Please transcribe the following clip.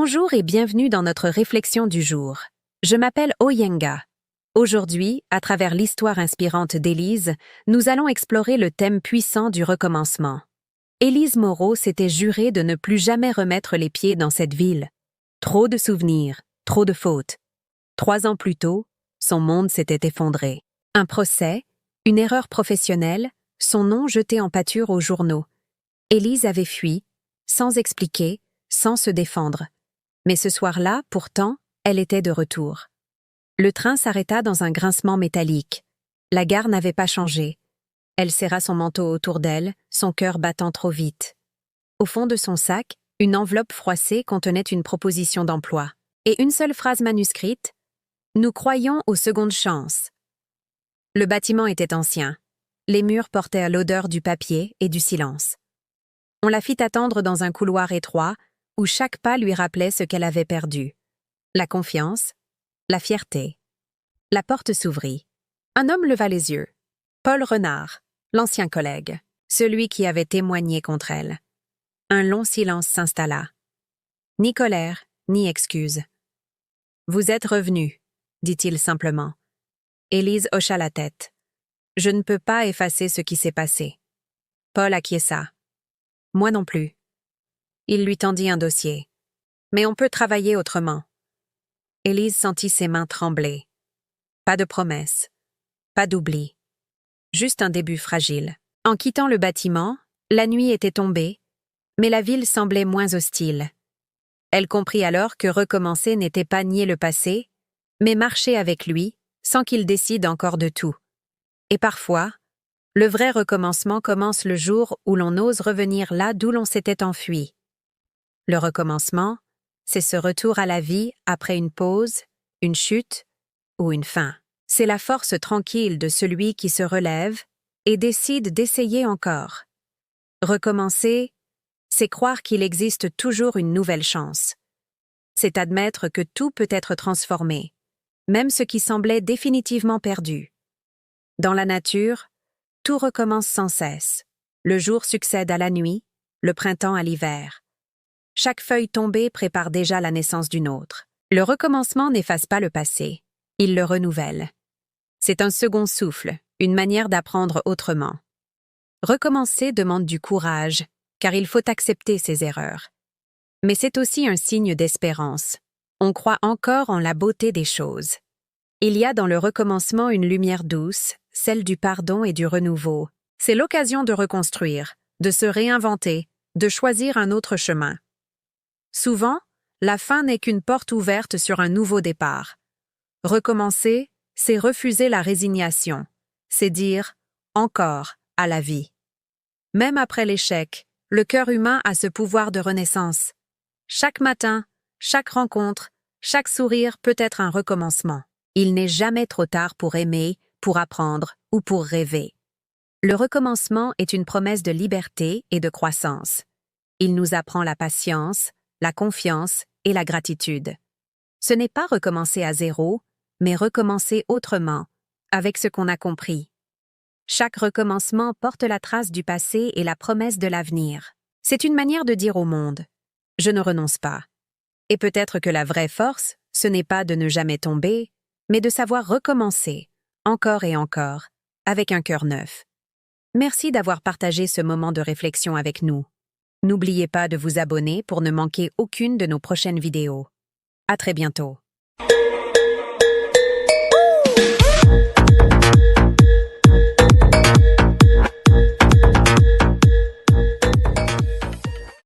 Bonjour et bienvenue dans notre réflexion du jour. Je m'appelle Oyenga. Aujourd'hui, à travers l'histoire inspirante d'Élise, nous allons explorer le thème puissant du recommencement. Élise Moreau s'était jurée de ne plus jamais remettre les pieds dans cette ville. Trop de souvenirs, trop de fautes. 3 ans plus tôt, son monde s'était effondré. Un procès, une erreur professionnelle, son nom jeté en pâture aux journaux. Élise avait fui, sans expliquer, sans se défendre. Mais ce soir-là, pourtant, elle était de retour. Le train s'arrêta dans un grincement métallique. La gare n'avait pas changé. Elle serra son manteau autour d'elle, son cœur battant trop vite. Au fond de son sac, une enveloppe froissée contenait une proposition d'emploi. Et une seule phrase manuscrite : « Nous croyons aux secondes chances ». Le bâtiment était ancien. Les murs portaient l'odeur du papier et du silence. On la fit attendre dans un couloir étroit, où chaque pas lui rappelait ce qu'elle avait perdu. La confiance, la fierté. La porte s'ouvrit. Un homme leva les yeux. Paul Renard, l'ancien collègue, celui qui avait témoigné contre elle. Un long silence s'installa. Ni colère, ni excuse. « Vous êtes revenu », dit-il simplement. Élise hocha la tête. « Je ne peux pas effacer ce qui s'est passé. » Paul acquiesça. « Moi non plus. » Il lui tendit un dossier. « Mais on peut travailler autrement. » Élise sentit ses mains trembler. Pas de promesse. Pas d'oubli. Juste un début fragile. En quittant le bâtiment, la nuit était tombée, mais la ville semblait moins hostile. Elle comprit alors que recommencer n'était pas nier le passé, mais marcher avec lui, sans qu'il décide encore de tout. Et parfois, le vrai recommencement commence le jour où l'on ose revenir là d'où l'on s'était enfui. Le recommencement, c'est ce retour à la vie après une pause, une chute ou une fin. C'est la force tranquille de celui qui se relève et décide d'essayer encore. Recommencer, c'est croire qu'il existe toujours une nouvelle chance. C'est admettre que tout peut être transformé, même ce qui semblait définitivement perdu. Dans la nature, tout recommence sans cesse. Le jour succède à la nuit, le printemps à l'hiver. Chaque feuille tombée prépare déjà la naissance d'une autre. Le recommencement n'efface pas le passé, il le renouvelle. C'est un second souffle, une manière d'apprendre autrement. Recommencer demande du courage, car il faut accepter ses erreurs. Mais c'est aussi un signe d'espérance. On croit encore en la beauté des choses. Il y a dans le recommencement une lumière douce, celle du pardon et du renouveau. C'est l'occasion de reconstruire, de se réinventer, de choisir un autre chemin. Souvent, la fin n'est qu'une porte ouverte sur un nouveau départ. Recommencer, c'est refuser la résignation. C'est dire « encore » à la vie. Même après l'échec, le cœur humain a ce pouvoir de renaissance. Chaque matin, chaque rencontre, chaque sourire peut être un recommencement. Il n'est jamais trop tard pour aimer, pour apprendre ou pour rêver. Le recommencement est une promesse de liberté et de croissance. Il nous apprend la patience, la confiance et la gratitude. Ce n'est pas recommencer à zéro, mais recommencer autrement, avec ce qu'on a compris. Chaque recommencement porte la trace du passé et la promesse de l'avenir. C'est une manière de dire au monde « Je ne renonce pas ». Et peut-être que la vraie force, ce n'est pas de ne jamais tomber, mais de savoir recommencer, encore et encore, avec un cœur neuf. Merci d'avoir partagé ce moment de réflexion avec nous. N'oubliez pas de vous abonner pour ne manquer aucune de nos prochaines vidéos. À très bientôt.